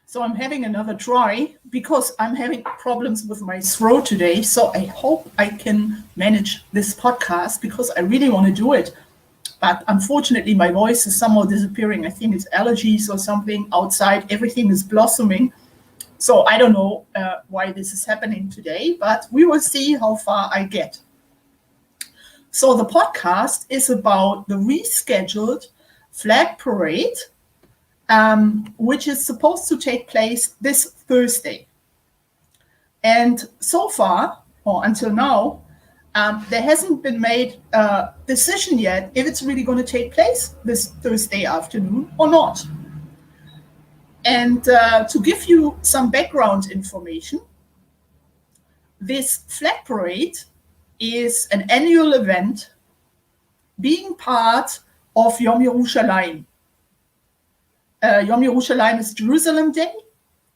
So I'm having another try because I'm having problems with my throat today. So I hope I can manage this podcast because I really want to do it. But unfortunately, my voice is somehow disappearing. I think it's allergies or something outside. Everything is blossoming. So I don't know why this is happening today, but we will see how far I get. So the podcast is about the rescheduled flag parade, which is supposed to take place this Thursday. And so far, or until now, there hasn't been made a decision yet if it's really going to take place this Thursday afternoon or not. And to give you some background information, this flag parade is an annual event being part of Yom Yerushalayim. Yom Yerushalayim is Jerusalem Day,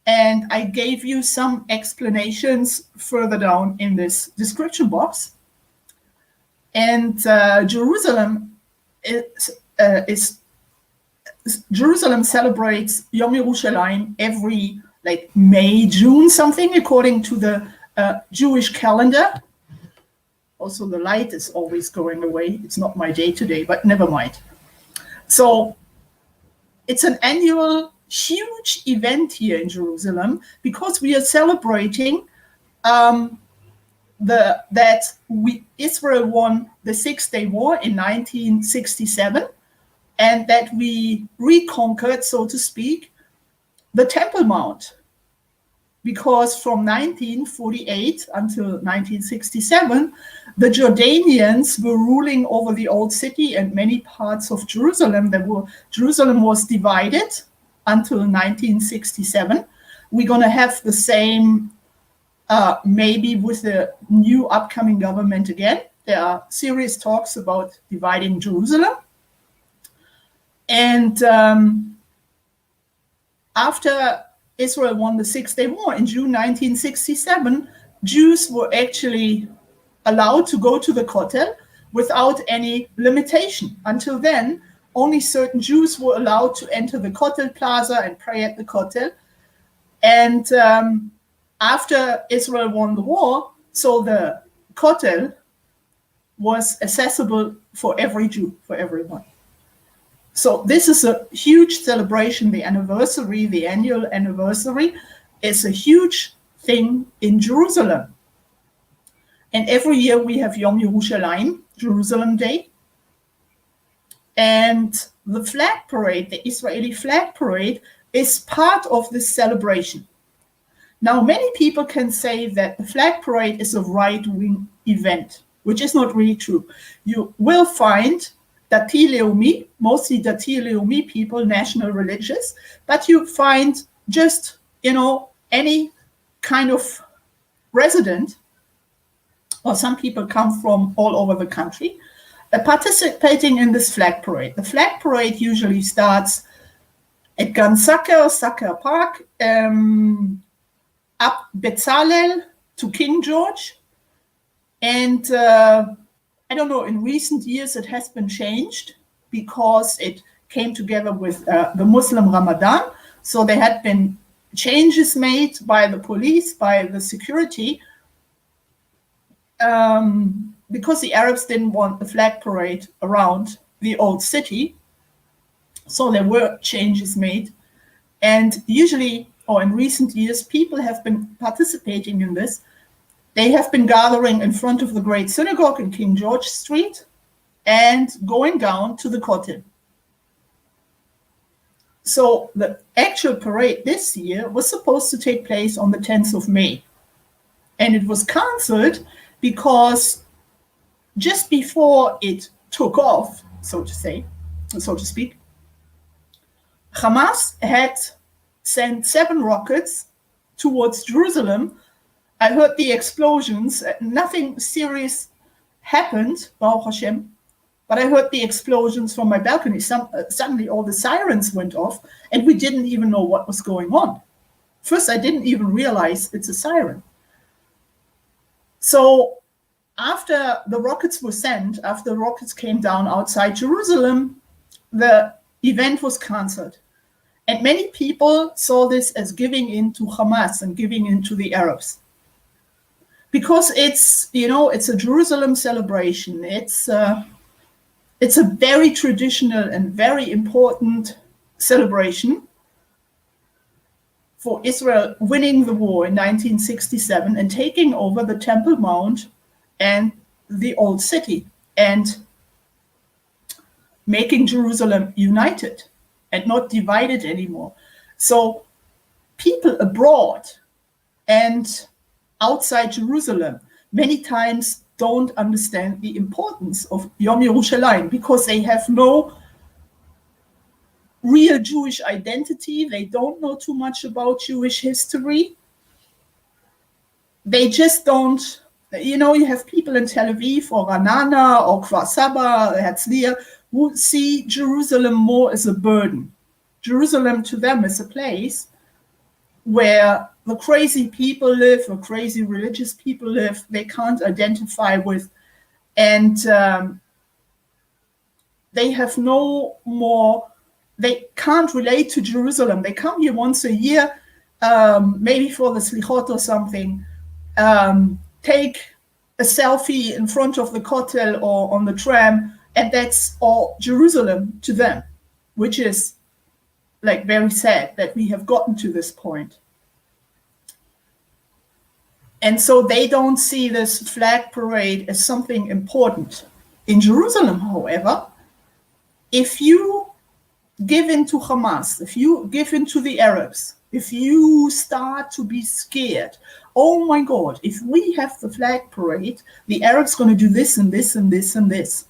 and I gave you some explanations further down in this description box. And Jerusalem Jerusalem celebrates Yom Yerushalayim every May, June, something, according to the Jewish calendar. Also, the light is always going away. It's not my day today, but never mind. So it's an annual huge event here in Jerusalem because we are celebrating that Israel won the Six-Day War in 1967, and that we reconquered, so to speak, the Temple Mount. Because from 1948 until 1967, the Jordanians were ruling over the old city and many parts of Jerusalem. Jerusalem was divided until 1967. We're going to have the same maybe with the new upcoming government again. There are serious talks about dividing Jerusalem. And after Israel won the Six-Day War in June 1967, Jews were actually allowed to go to the Kotel without any limitation. Until then, only certain Jews were allowed to enter the Kotel Plaza and pray at the Kotel. And after Israel won the war, so the Kotel was accessible for every Jew, for everyone. So this is a huge celebration. The anniversary, the annual anniversary, is a huge thing in Jerusalem. And every year we have Yom Yerushalayim, Jerusalem Day. And the flag parade, the Israeli flag parade, is part of this celebration. Now, many people can say that the flag parade is a right-wing event, which is not really true. You will find Dati Leumi, mostly Dati Leumi people, national religious, but you find just, any kind of resident, or some people come from all over the country, participating in this flag parade. The flag parade usually starts at Gan Sacher Park, up Bezalel to King George, and I don't know, in recent years it has been changed because it came together with the Muslim Ramadan. So there had been changes made by the police, by the security, because the Arabs didn't want the flag parade around the old city. So there were changes made. And usually, or in recent years, people have been participating in this. They have been gathering in front of the Great Synagogue in King George Street and going down to the Kotel. So the actual parade this year was supposed to take place on the 10th of May. And it was cancelled because just before it took off, so to speak, Hamas had sent 7 rockets towards Jerusalem. I heard the explosions. Nothing serious happened, Baruch Hashem, but I heard the explosions from my balcony. Suddenly all the sirens went off, and we didn't even know what was going on. First, I didn't even realize it's a siren. So after the rockets were sent, after the rockets came down outside Jerusalem, the event was cancelled. And many people saw this as giving in to Hamas and giving in to the Arabs. Because it's a Jerusalem celebration. It's a very traditional and very important celebration for Israel winning the war in 1967 and taking over the Temple Mount and the Old City and making Jerusalem united and not divided anymore. So people abroad and outside Jerusalem many times don't understand the importance of Yom Yerushalayim because they have no real Jewish identity. They don't know too much about Jewish history. They just don't, you have people in Tel Aviv or Ra'anana or Kfar Saba, Herzliya, who see Jerusalem more as a burden. Jerusalem to them is a place where the crazy people live, the crazy religious people live, they can't identify with, and they have no more, they can't relate to Jerusalem. They come here once a year, maybe for the slichot or something, take a selfie in front of the Kotel or on the tram, and that's all Jerusalem to them, which is like very sad that we have gotten to this point. And so they don't see this flag parade as something important. In Jerusalem, however, if you give in to Hamas, if you give in to the Arabs, if you start to be scared, oh my God, if we have the flag parade, the Arabs going to do this and this and this and this.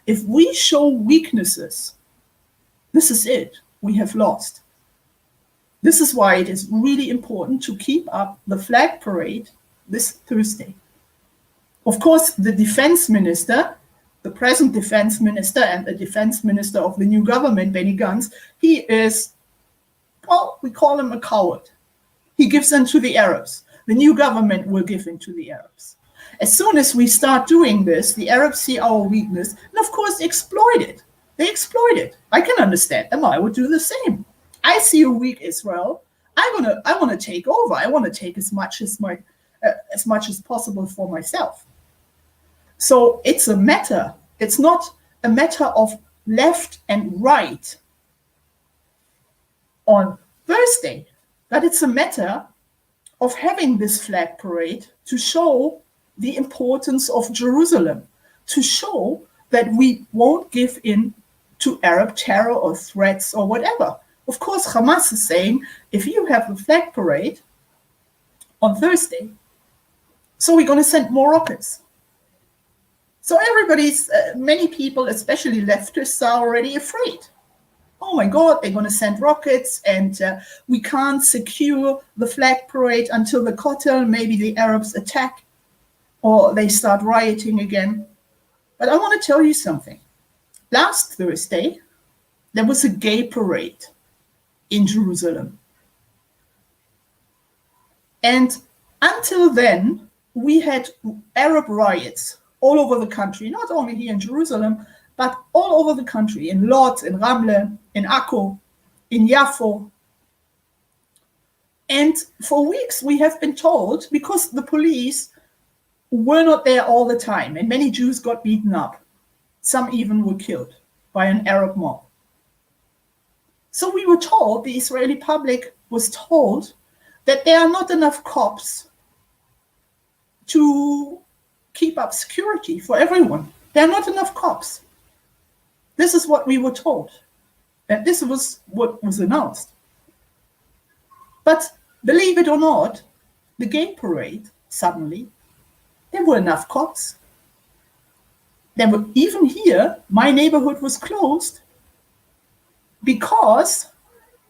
If we show weaknesses, this is it. We have lost. This is why it is really important to keep up the flag parade this Thursday. Of course, the defense minister, the present defense minister and the defense minister of the new government, Benny Gantz, he is, well, we call him a coward. He gives in to the Arabs. The new government will give in to the Arabs. As soon as we start doing this, the Arabs see our weakness and of course exploit it. They exploit it. I can understand them. I would do the same. I see a weak Israel. I want to take over. I want to take as much as possible for myself. So it's a matter. It's not a matter of left and right on Thursday, but it's a matter of having this flag parade to show the importance of Jerusalem, to show that we won't give in to Arab terror or threats or whatever. Of course, Hamas is saying, if you have a flag parade on Thursday, so we're going to send more rockets. So many people, especially leftists, are already afraid. Oh my God, they're going to send rockets and we can't secure the flag parade until the Kotel. Maybe the Arabs attack or they start rioting again. But I want to tell you something. Last Thursday, there was a gay parade in Jerusalem. And until then, we had Arab riots all over the country, not only here in Jerusalem, but all over the country, in Lod, in Ramle, in Akko, in Yafo. And for weeks we have been told, because the police were not there all the time, and many Jews got beaten up. Some even were killed by an Arab mob. So we were told, the Israeli public was told, that there are not enough cops to keep up security for everyone. There are not enough cops. This is what we were told. And this was what was announced. But believe it or not, the gay parade, suddenly, there were enough cops. There were, even here, my neighborhood was closed because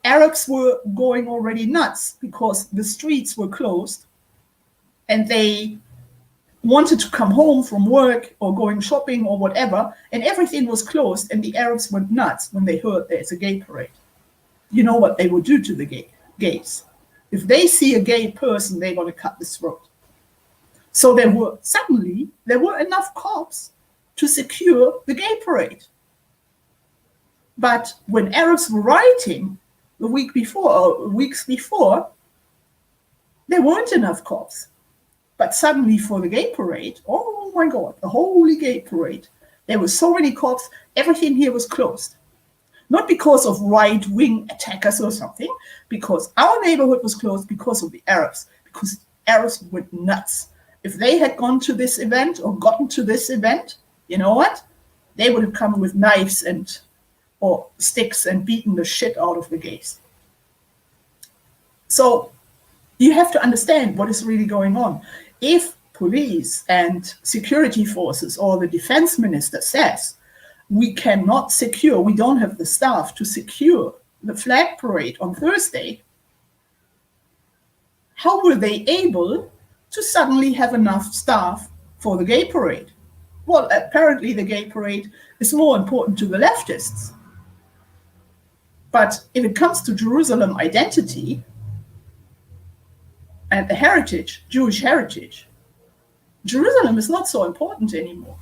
Arabs were going already nuts because the streets were closed and they wanted to come home from work or going shopping or whatever, and everything was closed, and the Arabs went nuts when they heard there's a gay parade. You know what they would do to the gays. If they see a gay person, they're going to cut the throat. So there were enough cops to secure the gay parade. But when Arabs were rioting, the week before, or weeks before, there weren't enough cops. But suddenly for the gay parade, oh my God, the holy gay parade, there were so many cops, everything here was closed. Not because of right-wing attackers or something, because our neighborhood was closed because of the Arabs, because Arabs went nuts. If they had gone to this event or gotten to this event, you know what? They would have come with knives or sticks and beaten the shit out of the gays. So you have to understand what is really going on. If police and security forces or the defense minister says, we cannot secure, we don't have the staff to secure the flag parade on Thursday, how were they able to suddenly have enough staff for the gay parade? Well, apparently the gay parade is more important to the leftists. But if it comes to Jerusalem identity and the heritage, Jewish heritage, Jerusalem is not so important anymore.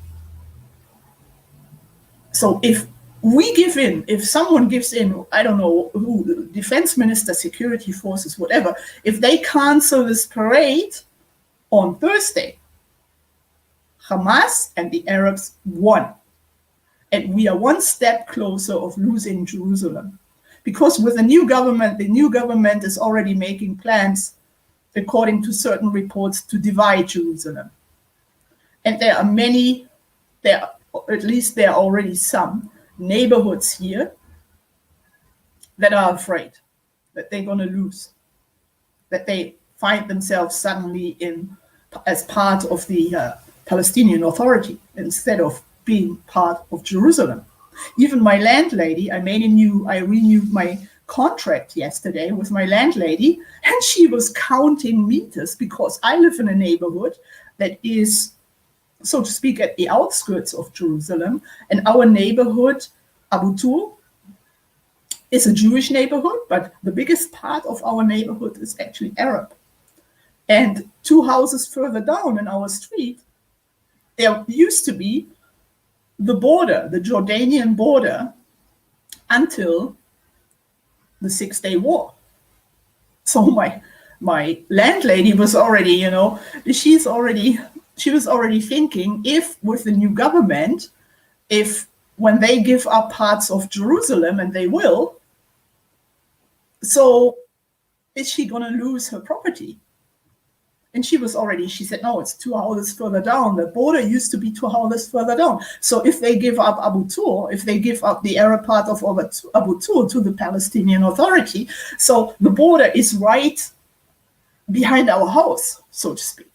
So if we give in, if someone gives in, I don't know who, defense minister, security forces, whatever, if they cancel this parade on Thursday, Hamas and the Arabs won. And we are one step closer of losing Jerusalem. Because with the new government is already making plans, according to certain reports, to divide Jerusalem. And there are many, at least there are already some neighborhoods here that are afraid that they're going to lose, that they find themselves suddenly as part of the Palestinian Authority instead of being part of Jerusalem. Even my landlady, I renewed my contract yesterday with my landlady, and she was counting meters because I live in a neighborhood that is, so to speak, at the outskirts of Jerusalem, and our neighborhood, Abu Tur, is a Jewish neighborhood, but the biggest part of our neighborhood is actually Arab. And 2 houses further down in our street, there used to be the border, the Jordanian border, until the 6-Day War. So my landlady was already, she was already thinking, if with the new government, if when they give up parts of Jerusalem, and they will, so is she going to lose her property? And she said, no, it's 2 houses further down. The border used to be 2 houses further down. So if they give up Abu Tur, if they give up the Arab part of Abu Tur to the Palestinian Authority, so the border is right behind our house, so to speak.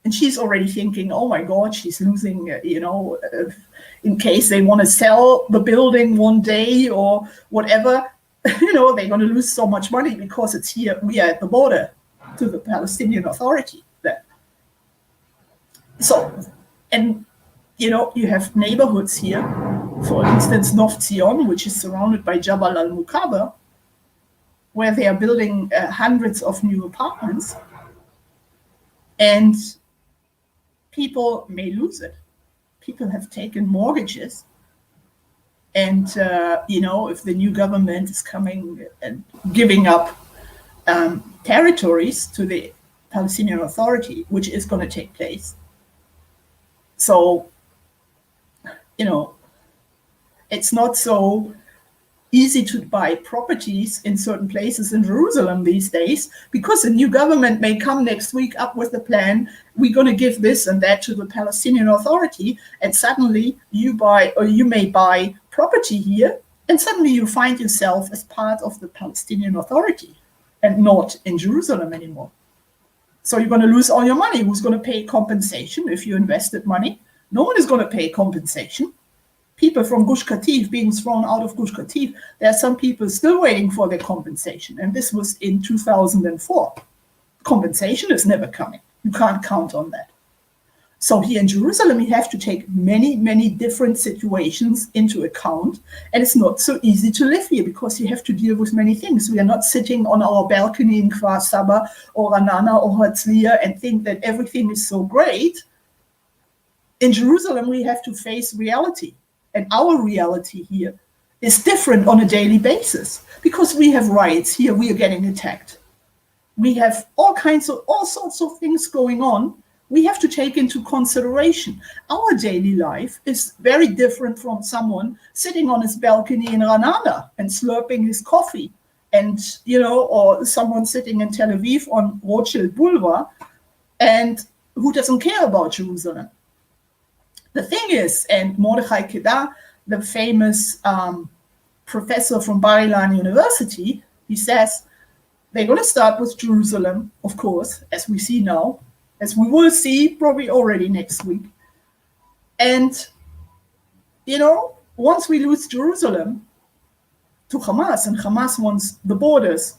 And she's already thinking, oh my God, she's losing, in case they want to sell the building one day or whatever, they're going to lose so much money because it's here, we are at the border to the Palestinian Authority there. So, and you have neighborhoods here, for instance, Nov Zion, which is surrounded by Jabal al-Mukaber, where they are building hundreds of new apartments, and people may lose it. People have taken mortgages, and if the new government is coming and giving up territories to the Palestinian Authority, which is going to take place. So, it's not so easy to buy properties in certain places in Jerusalem these days, because the new government may come next week up with a plan, we're going to give this and that to the Palestinian Authority, and suddenly you may buy property here, and suddenly you find yourself as part of the Palestinian Authority and not in Jerusalem anymore. So you're going to lose all your money. Who's going to pay compensation if you invested money? No one is going to pay compensation. People from Gush Katif being thrown out of Gush Katif, there are some people still waiting for their compensation. And this was in 2004. Compensation is never coming. You can't count on that. So here in Jerusalem, you have to take many, many different situations into account. And it's not so easy to live here because you have to deal with many things. We are not sitting on our balcony in Kfar Saba or Ranana or Herzliya and think that everything is so great. In Jerusalem, we have to face reality. And our reality here is different on a daily basis because because we have riots here, we are getting attacked. We have all sorts of things going on. We have to take into consideration. Our daily life is very different from someone sitting on his balcony in Granada and slurping his coffee, and or someone sitting in Tel Aviv on Rothschild Boulevard and who doesn't care about Jerusalem. The thing is, and Mordechai Kedar, the famous professor from Bar-Ilan University, he says they're going to start with Jerusalem, of course, as we see now, as we will see probably already next week. And, once we lose Jerusalem to Hamas, and Hamas wants the borders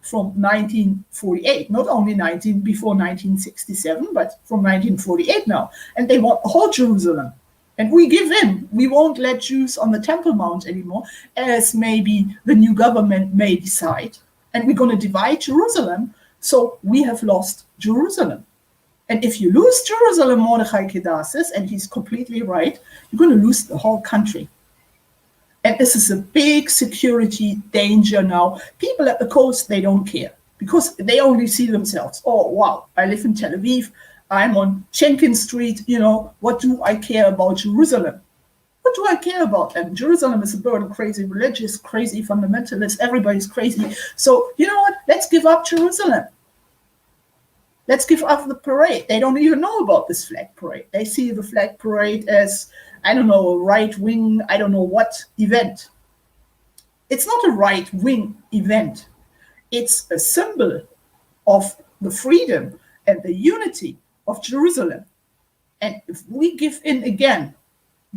from 1948, not only before 1967, but from 1948 now. And they want the whole Jerusalem. And we give in. We won't let Jews on the Temple Mount anymore, as maybe the new government may decide. And we're going to divide Jerusalem. So we have lost Jerusalem. And if you lose Jerusalem, Mordechai Kedar says, and he's completely right, you're going to lose the whole country. And this is a big security danger now. People at the coast, they don't care because they only see themselves. Oh, wow, I live in Tel Aviv. I'm on Schenken Street. What do I care about Jerusalem? What do I care about them? Jerusalem is a burden, crazy religious, crazy fundamentalist. Everybody's crazy. So, you know what? Let's give up Jerusalem. Let's give up the parade. They don't even know about this flag parade. They see the flag parade as, I don't know, a right-wing, I don't know what event. It's not a right-wing event. It's a symbol of the freedom and the unity of Jerusalem. And if we give in again,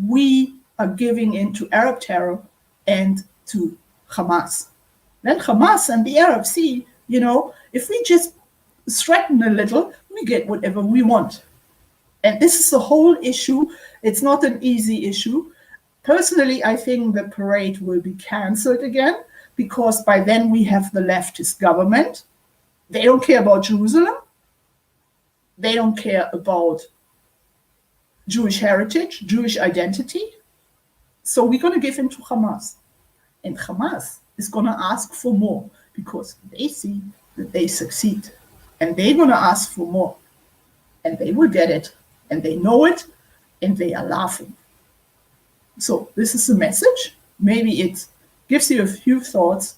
we are giving in to Arab terror and to Hamas. Then Hamas and the Arabs see, if we just threaten a little, we get whatever we want. And this is the whole issue. It's not an easy issue. Personally, I think the parade will be cancelled again, because by then we have the leftist government. They don't care about Jerusalem. They don't care about Jewish heritage, Jewish identity. So we're going to give in to Hamas. And Hamas is going to ask for more because they see that they succeed. And they're going to ask for more. And they will get it. And they know it. And they are laughing. So this is the message. Maybe it gives you a few thoughts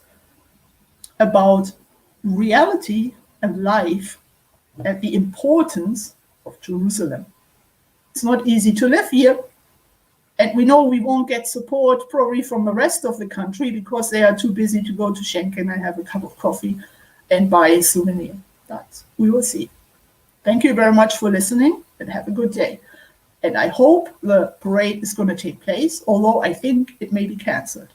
about reality and life and the importance of Jerusalem. It's not easy to live here. And we know we won't get support probably from the rest of the country because they are too busy to go to Schenken and have a cup of coffee and buy a souvenir. But we will see. Thank you very much for listening and have a good day. And I hope the parade is going to take place, although I think it may be cancelled.